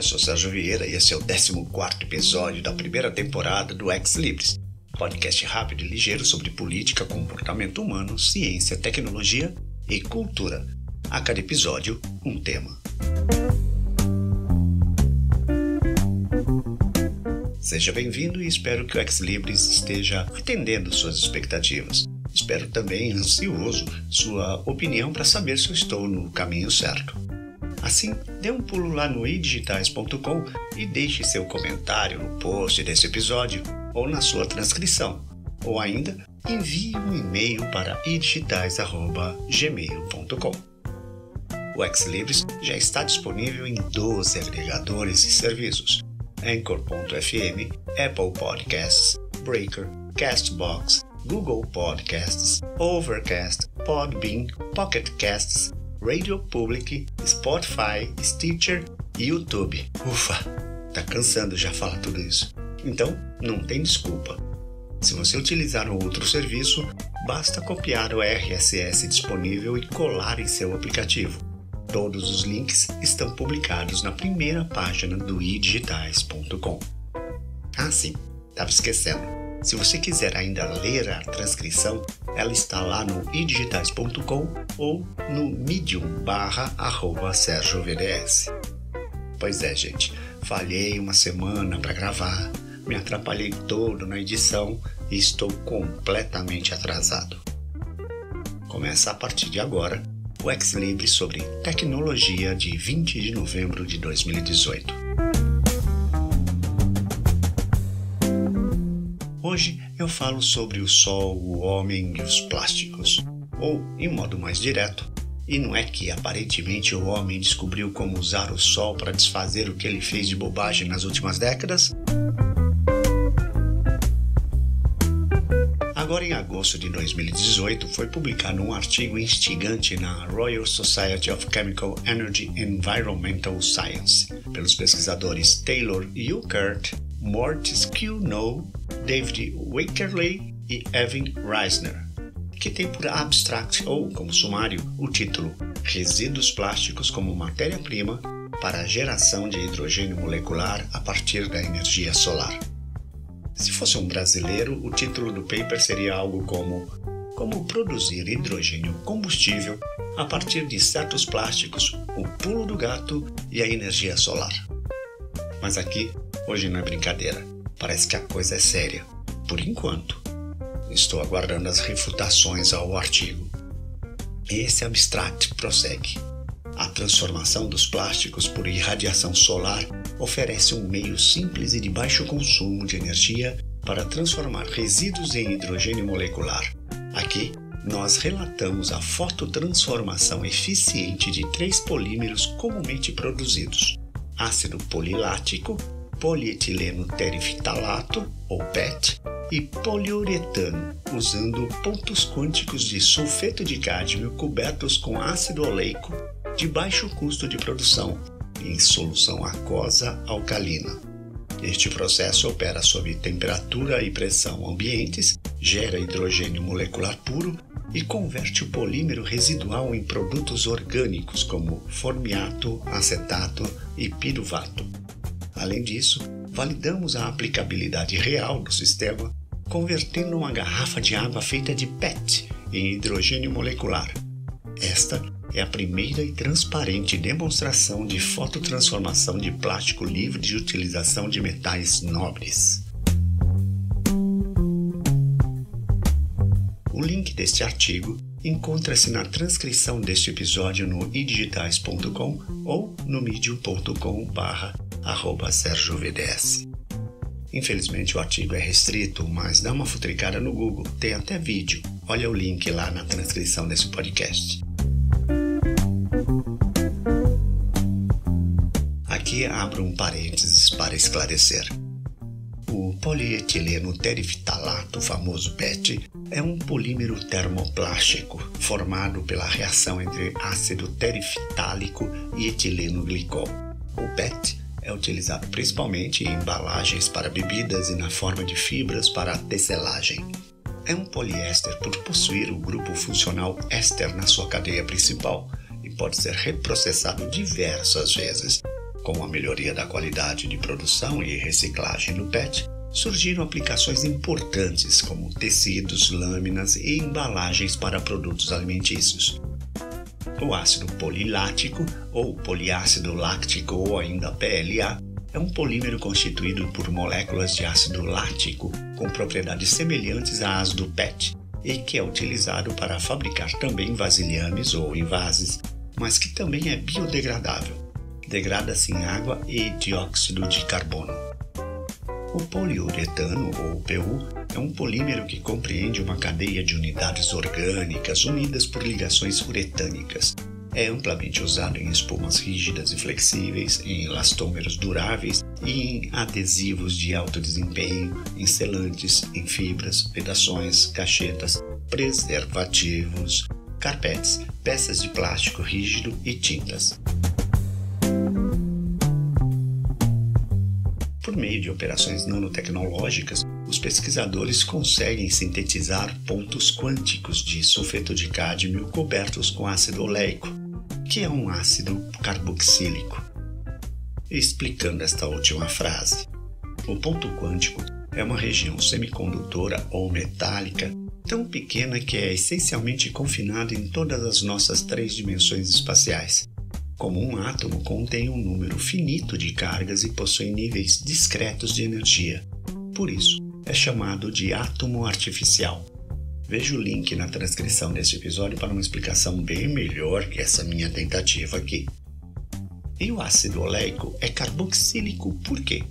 sou Sérgio Vieira e esse é o 14º episódio da primeira temporada do Ex Libris, podcast rápido e ligeiro sobre política, comportamento humano, ciência, tecnologia e cultura. A cada episódio, um tema. Seja bem-vindo e espero que o Ex Libris esteja atendendo suas expectativas. Espero também, ansioso, sua opinião para saber se eu estou no caminho certo. Assim, dê um pulo lá no idigitais.com e deixe seu comentário no post desse episódio ou na sua transcrição. Ou ainda, envie um e-mail para idigitais@gmail.com. O Ex Libris já está disponível em 12 agregadores e serviços: Anchor.fm, Apple Podcasts, Breaker, Castbox, Google Podcasts, Overcast, Podbean, Pocket Casts, Radio Public, Spotify, Stitcher e YouTube. Ufa, tá cansando já falar tudo isso. Então, não tem desculpa. Se você utilizar um outro serviço, basta copiar o RSS disponível e colar em seu aplicativo. Todos os links estão publicados na primeira página do idigitais.com. Ah, sim, estava esquecendo. Se você quiser ainda ler a transcrição, ela está lá no idigitais.com ou no medium.com/SérgioVDS. Pois é, gente, falhei uma semana para gravar, me atrapalhei todo na edição e estou completamente atrasado. Começa a partir de agora o Ex Libris sobre tecnologia de 20 de novembro de 2018. Hoje eu falo sobre o Sol, o homem e os plásticos. Ou, em modo mais direto, e não é que aparentemente o homem descobriu como usar o Sol para desfazer o que ele fez de bobagem nas últimas décadas? Agora, em agosto de 2018, foi publicado um artigo instigante na Royal Society of Chemical Energy and Environmental Science, pelos pesquisadores Taylor Urquhart, Mortis Q. Noll, David Wickerley e Evan Reisner, que tem por abstract ou como sumário o título Resíduos plásticos como matéria-prima para a geração de hidrogênio molecular a partir da energia solar. Se fosse um brasileiro, o título do paper seria algo como produzir hidrogênio combustível a partir de certos plásticos, o pulo do gato e a energia solar. Mas aqui, hoje não é brincadeira, parece que a coisa é séria, por enquanto. Estou aguardando as refutações ao artigo. Esse abstract prossegue. A transformação dos plásticos por irradiação solar oferece um meio simples e de baixo consumo de energia para transformar resíduos em hidrogênio molecular. Aqui, nós relatamos a fototransformação eficiente de 3 polímeros comumente produzidos: ácido polilático, polietileno terefitalato, ou PET, e poliuretano, usando pontos quânticos de sulfeto de cádmio cobertos com ácido oleico de baixo custo de produção, em solução aquosa alcalina. Este processo opera sob temperatura e pressão ambientes, gera hidrogênio molecular puro e converte o polímero residual em produtos orgânicos como formiato, acetato e piruvato. Além disso, validamos a aplicabilidade real do sistema, convertendo uma garrafa de água feita de PET em hidrogênio molecular. Esta é a primeira e transparente demonstração de fototransformação de plástico livre de utilização de metais nobres. O link deste artigo encontra-se na transcrição deste episódio no idigitais.com ou no medium.com/SérgioVDS. Infelizmente o artigo é restrito, mas dá uma futricada no Google, tem até vídeo. Olha o link lá na transcrição desse podcast. Aqui abro um parênteses para esclarecer. O polietileno terefitalato, famoso PET, é um polímero termoplástico formado pela reação entre ácido tereftálico e etileno glicol. O PET é utilizado principalmente em embalagens para bebidas e na forma de fibras para a tecelagem. É um poliéster por possuir o grupo funcional éster na sua cadeia principal e pode ser reprocessado diversas vezes, Com a melhoria da qualidade de produção e reciclagem do PET, surgiram aplicações importantes como tecidos, lâminas e embalagens para produtos alimentícios. O ácido polilático, ou poliácido láctico, ou ainda PLA, é um polímero constituído por moléculas de ácido lático com propriedades semelhantes às do PET e que é utilizado para fabricar também vasilhames ou envases, mas que também é biodegradável. Degrada-se em água e dióxido de carbono. O poliuretano, ou PU, é um polímero que compreende uma cadeia de unidades orgânicas unidas por ligações uretânicas. É amplamente usado em espumas rígidas e flexíveis, em elastômeros duráveis e em adesivos de alto desempenho, em selantes, em fibras, vedações, cachetas, preservativos, carpetes, peças de plástico rígido e tintas. Por meio de operações nanotecnológicas, os pesquisadores conseguem sintetizar pontos quânticos de sulfeto de cádmio cobertos com ácido oleico, que é um ácido carboxílico. Explicando esta última frase, o ponto quântico é uma região semicondutora ou metálica tão pequena que é essencialmente confinada em todas as nossas 3 dimensões espaciais. Como um átomo contém um número finito de cargas e possui níveis discretos de energia. Por isso, é chamado de átomo artificial. Veja o link na transcrição deste episódio para uma explicação bem melhor que essa minha tentativa aqui. E o ácido oleico é carboxílico por quê?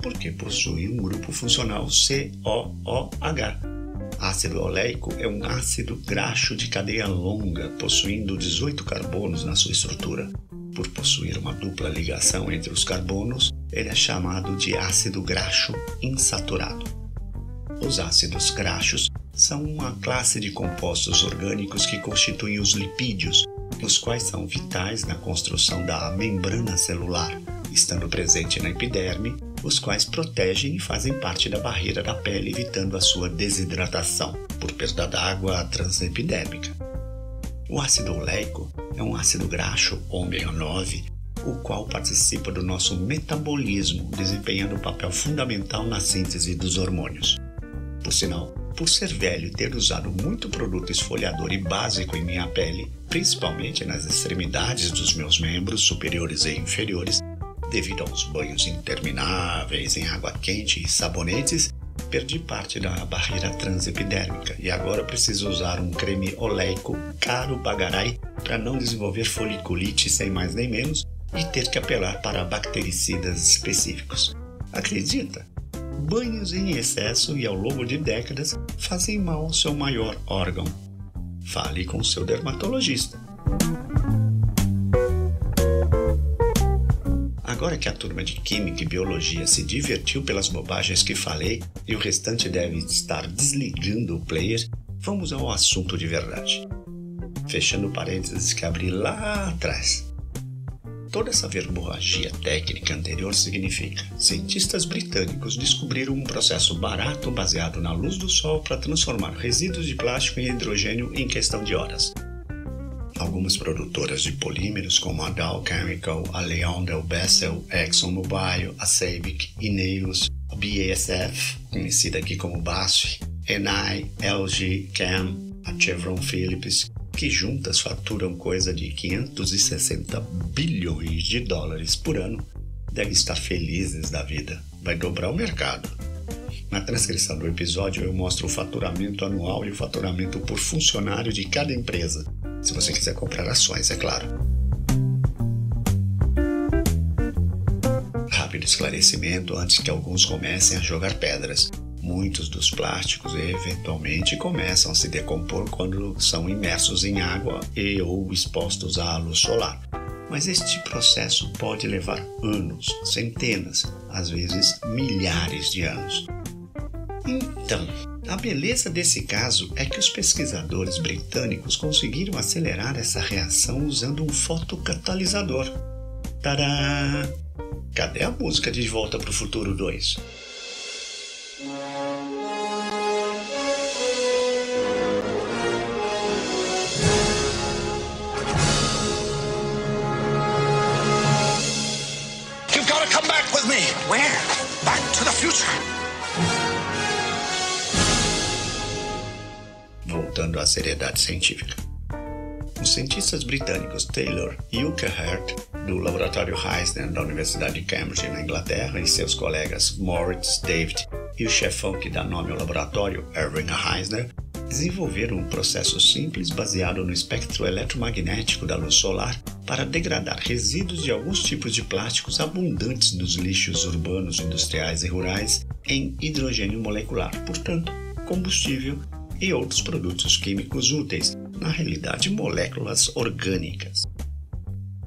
Porque possui um grupo funcional COOH. Ácido oleico é um ácido graxo de cadeia longa, possuindo 18 carbonos na sua estrutura. Por possuir uma dupla ligação entre os carbonos, ele é chamado de ácido graxo insaturado. Os ácidos graxos são uma classe de compostos orgânicos que constituem os lipídios, os quais são vitais na construção da membrana celular, estando presente na epiderme, os quais protegem e fazem parte da barreira da pele, evitando a sua desidratação por perda d'água transepidérmica. O ácido oleico é um ácido graxo ômega 9, o qual participa do nosso metabolismo, desempenhando um papel fundamental na síntese dos hormônios. Por sinal, por ser velho e ter usado muito produto esfoliador e básico em minha pele, principalmente nas extremidades dos meus membros superiores e inferiores, devido aos banhos intermináveis em água quente e sabonetes, perdi parte da barreira transepidérmica e agora preciso usar um creme oleico caro bagarai para não desenvolver foliculite sem mais nem menos e ter que apelar para bactericidas específicos. Acredita? Banhos em excesso e ao longo de décadas fazem mal ao seu maior órgão. Fale com seu dermatologista. Agora que a turma de Química e Biologia se divertiu pelas bobagens que falei e o restante deve estar desligando o player, vamos ao assunto de verdade. Fechando parênteses que abri lá atrás. Toda essa verborragia técnica anterior significa: cientistas britânicos descobriram um processo barato baseado na luz do sol para transformar resíduos de plástico em hidrogênio em questão de horas. Algumas produtoras de polímeros como a Dow Chemical, a LyondellBasell, a ExxonMobil, a Sabic, Ineos, a BASF, conhecida aqui como BASF, Eni, LG Chem, a Chevron Phillips, que juntas faturam coisa de 560 bilhões de dólares por ano, devem estar felizes da vida. Vai dobrar o mercado. Na transcrição do episódio eu mostro o faturamento anual e o faturamento por funcionário de cada empresa, se você quiser comprar ações, é claro. Rápido esclarecimento antes que alguns comecem a jogar pedras. Muitos dos plásticos eventualmente começam a se decompor quando são imersos em água e ou expostos à luz solar. Mas este processo pode levar anos, centenas, às vezes milhares de anos. Então, a beleza desse caso é que os pesquisadores britânicos conseguiram acelerar essa reação usando um fotocatalisador. Tadá! Cadê a música de Volta para o Futuro 2? faltando à seriedade científica. Os cientistas britânicos Taylor e Urquhart, do Laboratório Eisner da Universidade de Cambridge, na Inglaterra, e seus colegas Moritz David e o chefão que dá nome ao laboratório, Erwin Eisner, desenvolveram um processo simples baseado no espectro eletromagnético da luz solar para degradar resíduos de alguns tipos de plásticos abundantes nos lixos urbanos, industriais e rurais em hidrogênio molecular, portanto, combustível e outros produtos químicos úteis, na realidade moléculas orgânicas.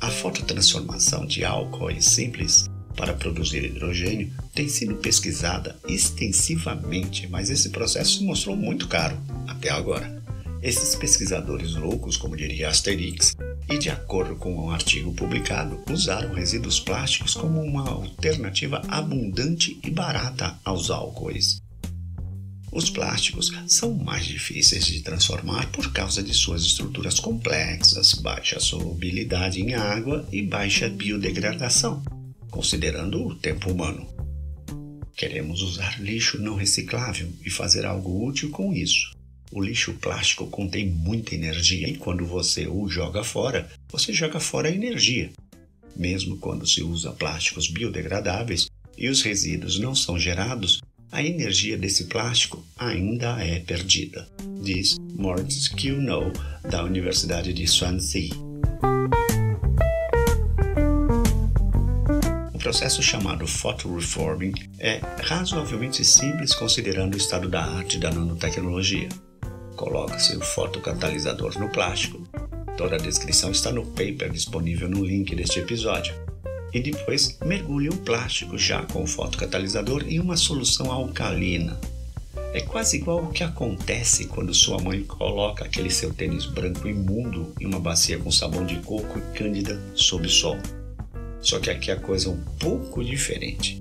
A fototransformação de álcoois simples para produzir hidrogênio tem sido pesquisada extensivamente, mas esse processo se mostrou muito caro até agora. Esses pesquisadores loucos, como diria Asterix, e de acordo com um artigo publicado, usaram resíduos plásticos como uma alternativa abundante e barata aos álcoois. Os plásticos são mais difíceis de transformar por causa de suas estruturas complexas, baixa solubilidade em água e baixa biodegradação, considerando o tempo humano. Queremos usar lixo não reciclável e fazer algo útil com isso. O lixo plástico contém muita energia e quando você o joga fora, você joga fora a energia. Mesmo quando se usa plásticos biodegradáveis e os resíduos não são gerados, a energia desse plástico ainda é perdida, diz Moritz Kuhnau, da Universidade de Swansea. O processo chamado photoreforming é razoavelmente simples considerando o estado da arte da nanotecnologia. Coloca-se o fotocatalisador no plástico. Toda a descrição está no paper disponível no link deste episódio. E depois mergulhe o plástico já com o fotocatalisador em uma solução alcalina. É quase igual ao que acontece quando sua mãe coloca aquele seu tênis branco imundo em uma bacia com sabão de coco e cândida sob o sol. Só que aqui a coisa é um pouco diferente.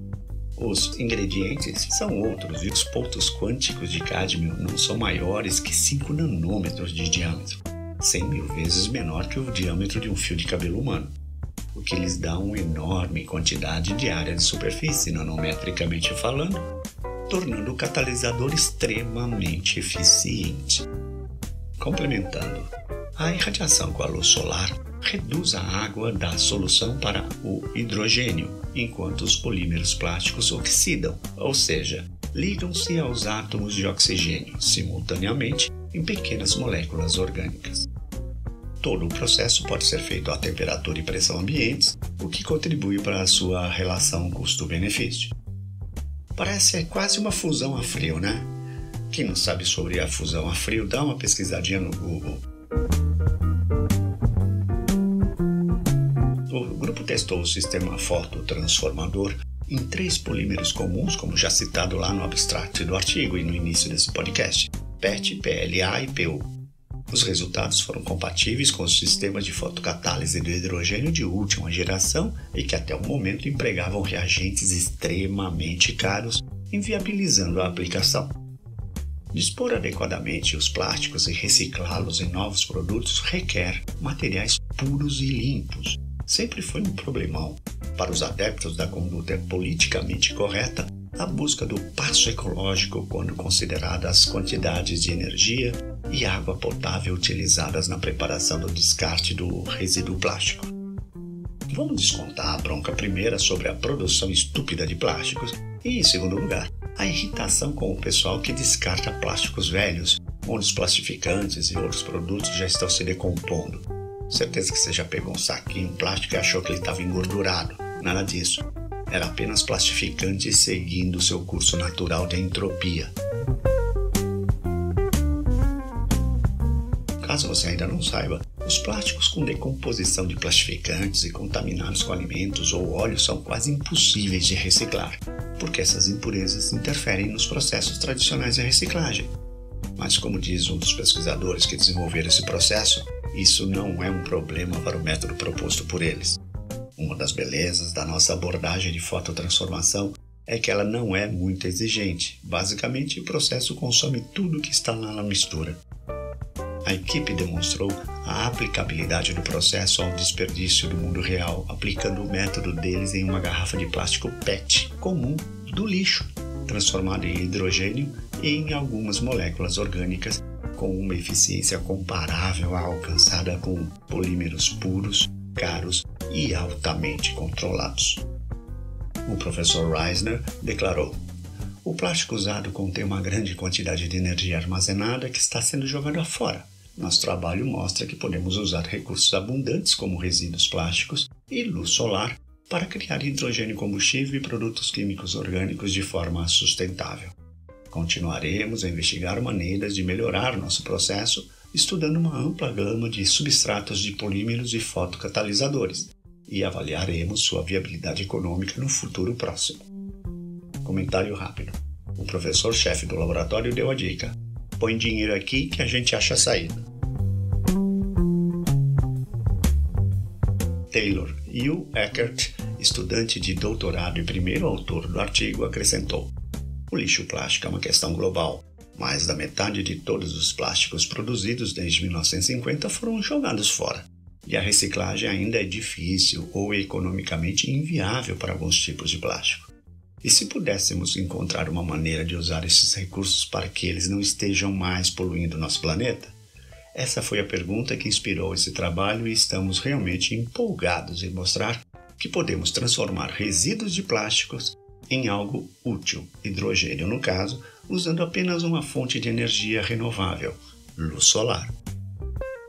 Os ingredientes são outros e os pontos quânticos de cádmio não são maiores que 5 nanômetros de diâmetro, 100 mil vezes menor que o diâmetro de um fio de cabelo humano, o que lhes dá uma enorme quantidade de área de superfície, nanometricamente falando, tornando o catalisador extremamente eficiente. Complementando, a irradiação com a luz solar reduz a água da solução para o hidrogênio, enquanto os polímeros plásticos oxidam, ou seja, ligam-se aos átomos de oxigênio simultaneamente em pequenas moléculas orgânicas. Todo o processo pode ser feito a temperatura e pressão ambientes, o que contribui para a sua relação custo-benefício. Parece quase uma fusão a frio, né? Quem não sabe sobre a fusão a frio, dá uma pesquisadinha no Google. O grupo testou o sistema fototransformador em 3 polímeros comuns, como já citado lá no abstract do artigo e no início desse podcast, PET, PLA e PU. Os resultados foram compatíveis com os sistemas de fotocatálise do hidrogênio de última geração e que até o momento empregavam reagentes extremamente caros, inviabilizando a aplicação. Dispor adequadamente os plásticos e reciclá-los em novos produtos requer materiais puros e limpos. Sempre foi um problemão. Para os adeptos da conduta politicamente correta, a busca do passo ecológico quando consideradas as quantidades de energia e água potável utilizadas na preparação do descarte do resíduo plástico. Vamos descontar a bronca primeira sobre a produção estúpida de plásticos e, em segundo lugar, a irritação com o pessoal que descarta plásticos velhos, onde os plastificantes e outros produtos já estão se decompondo. Certeza que você já pegou um saquinho plástico e achou que ele estava engordurado. Nada disso. Era apenas plastificante seguindo seu curso natural de entropia. Caso você ainda não saiba, os plásticos com decomposição de plastificantes e contaminados com alimentos ou óleos são quase impossíveis de reciclar, porque essas impurezas interferem nos processos tradicionais de reciclagem. Mas, como diz um dos pesquisadores que desenvolveram esse processo, isso não é um problema para o método proposto por eles. Uma das belezas da nossa abordagem de fototransformação é que ela não é muito exigente. Basicamente, o processo consome tudo que está lá na mistura. A equipe demonstrou a aplicabilidade do processo ao desperdício do mundo real, aplicando o método deles em uma garrafa de plástico PET comum do lixo, transformado em hidrogênio e em algumas moléculas orgânicas com uma eficiência comparável à alcançada com polímeros puros, caros e altamente controlados. O professor Reisner declarou: o plástico usado contém uma grande quantidade de energia armazenada que está sendo jogada fora. Nosso trabalho mostra que podemos usar recursos abundantes como resíduos plásticos e luz solar para criar hidrogênio combustível e produtos químicos orgânicos de forma sustentável. Continuaremos a investigar maneiras de melhorar nosso processo, estudando uma ampla gama de substratos de polímeros e fotocatalisadores, e avaliaremos sua viabilidade econômica no futuro próximo. Comentário rápido. O professor-chefe do laboratório deu a dica: põe dinheiro aqui que a gente acha a saída. Taylor U. Eckert, estudante de doutorado e primeiro autor do artigo, acrescentou: o lixo plástico é uma questão global. Mais da metade de todos os plásticos produzidos desde 1950 foram jogados fora. E a reciclagem ainda é difícil ou economicamente inviável para alguns tipos de plástico. E se pudéssemos encontrar uma maneira de usar esses recursos para que eles não estejam mais poluindo nosso planeta? Essa foi a pergunta que inspirou esse trabalho e estamos realmente empolgados em mostrar que podemos transformar resíduos de plásticos em algo útil, hidrogênio no caso, usando apenas uma fonte de energia renovável, luz solar.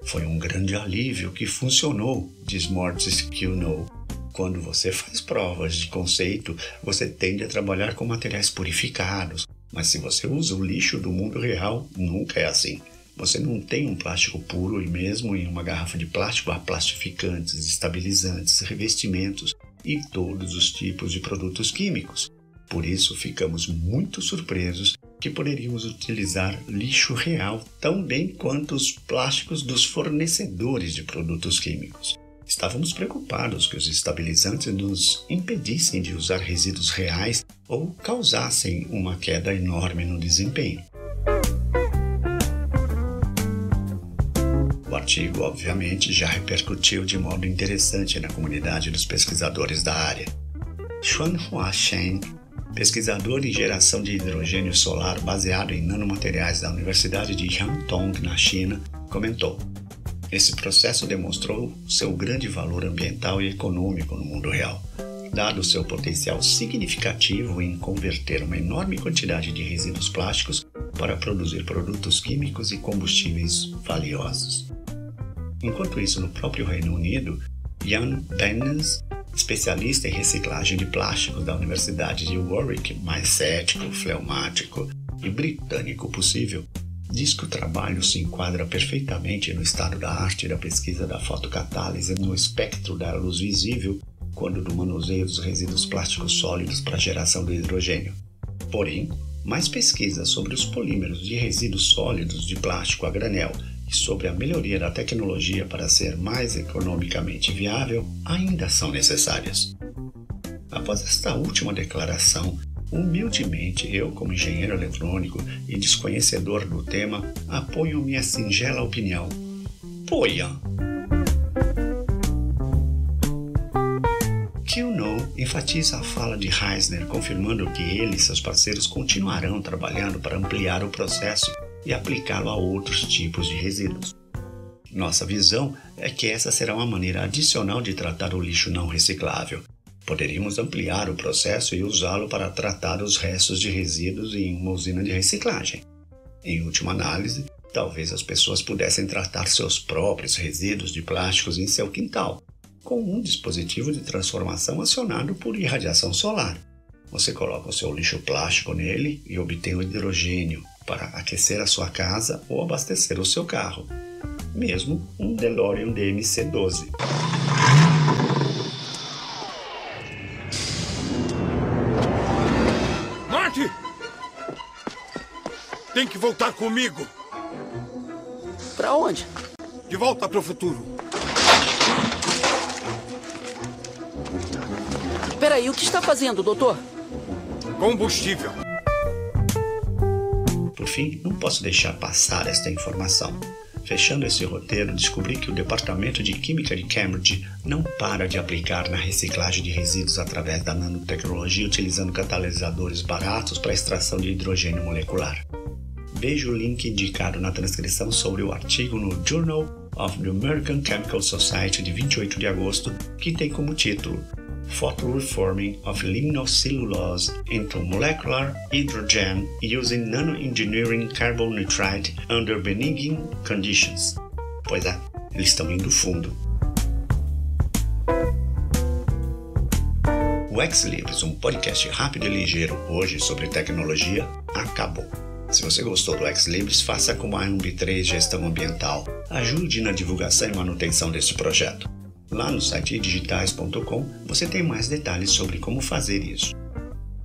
Foi um grande alívio que funcionou, diz Mortis Kuno. Quando você faz provas de conceito, você tende a trabalhar com materiais purificados, mas se você usa o lixo do mundo real, nunca é assim. Você não tem um plástico puro e mesmo em uma garrafa de plástico há plastificantes, estabilizantes, revestimentos e todos os tipos de produtos químicos. Por isso, ficamos muito surpresos que poderíamos utilizar lixo real tão bem quanto os plásticos dos fornecedores de produtos químicos. Estávamos preocupados que os estabilizantes nos impedissem de usar resíduos reais ou causassem uma queda enorme no desempenho. O artigo, obviamente, já repercutiu de modo interessante na comunidade dos pesquisadores da área. Xuanhua Shen, pesquisador em geração de hidrogênio solar baseado em nanomateriais da Universidade de Yangtong, na China, comentou: esse processo demonstrou seu grande valor ambiental e econômico no mundo real, dado seu potencial significativo em converter uma enorme quantidade de resíduos plásticos para produzir produtos químicos e combustíveis valiosos. Enquanto isso, no próprio Reino Unido, Ian Bennis, especialista em reciclagem de plásticos da Universidade de Warwick, mais cético, fleumático e britânico possível, diz que o trabalho se enquadra perfeitamente no estado da arte da pesquisa da fotocatálise no espectro da luz visível quando do manuseio dos resíduos plásticos sólidos para a geração do hidrogênio. Porém, mais pesquisas sobre os polímeros de resíduos sólidos de plástico a granel e sobre a melhoria da tecnologia para ser mais economicamente viável ainda são necessárias. Após esta última declaração, humildemente eu, como engenheiro eletrônico e desconhecedor do tema, apoio minha singela opinião. Poian! Kuno enfatiza a fala de Reisner, confirmando que ele e seus parceiros continuarão trabalhando para ampliar o processo e aplicá-lo a outros tipos de resíduos. Nossa visão é que essa será uma maneira adicional de tratar o lixo não reciclável. Poderíamos ampliar o processo e usá-lo para tratar os restos de resíduos em uma usina de reciclagem. Em última análise, talvez as pessoas pudessem tratar seus próprios resíduos de plásticos em seu quintal, com um dispositivo de transformação acionado por irradiação solar. Você coloca o seu lixo plástico nele e obtém o hidrogênio para aquecer a sua casa ou abastecer o seu carro, mesmo um DeLorean DMC-12. Marty! Tem que voltar comigo! Pra onde? De volta pro futuro. Peraí, o que está fazendo, doutor? Combustível. Por fim, não posso deixar passar esta informação. Fechando esse roteiro, descobri que o Departamento de Química de Cambridge não para de aplicar na reciclagem de resíduos através da nanotecnologia utilizando catalisadores baratos para a extração de hidrogênio molecular. veja o link indicado na transcrição sobre o artigo no Journal of the American Chemical Society de 28 de agosto, que tem como título Photoreforming of Lignocellulose into Molecular Hydrogen Using Nanoengineering Carbon Nitride Under Benign Conditions. Pois é, eles estão indo fundo. O Ex Libris, um podcast rápido e ligeiro hoje sobre tecnologia, acabou. Se você gostou do Ex Libris, faça como a AMB3 Gestão Ambiental. Ajude na divulgação e manutenção deste projeto. Lá no site digitais.com você tem mais detalhes sobre como fazer isso.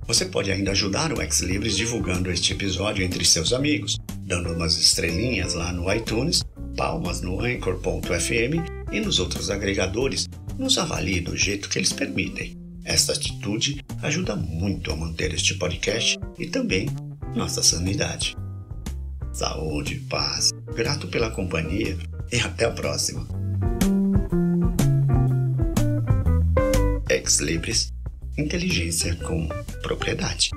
Você pode ainda ajudar o Ex Libris divulgando este episódio entre seus amigos, dando umas estrelinhas lá no iTunes, palmas no Anchor.fm e nos outros agregadores. Nos avalie do jeito que eles permitem. Esta atitude ajuda muito a manter este podcast e também nossa sanidade. Saúde, paz, grato pela companhia e até a próxima. Ex Libris, inteligência com propriedade.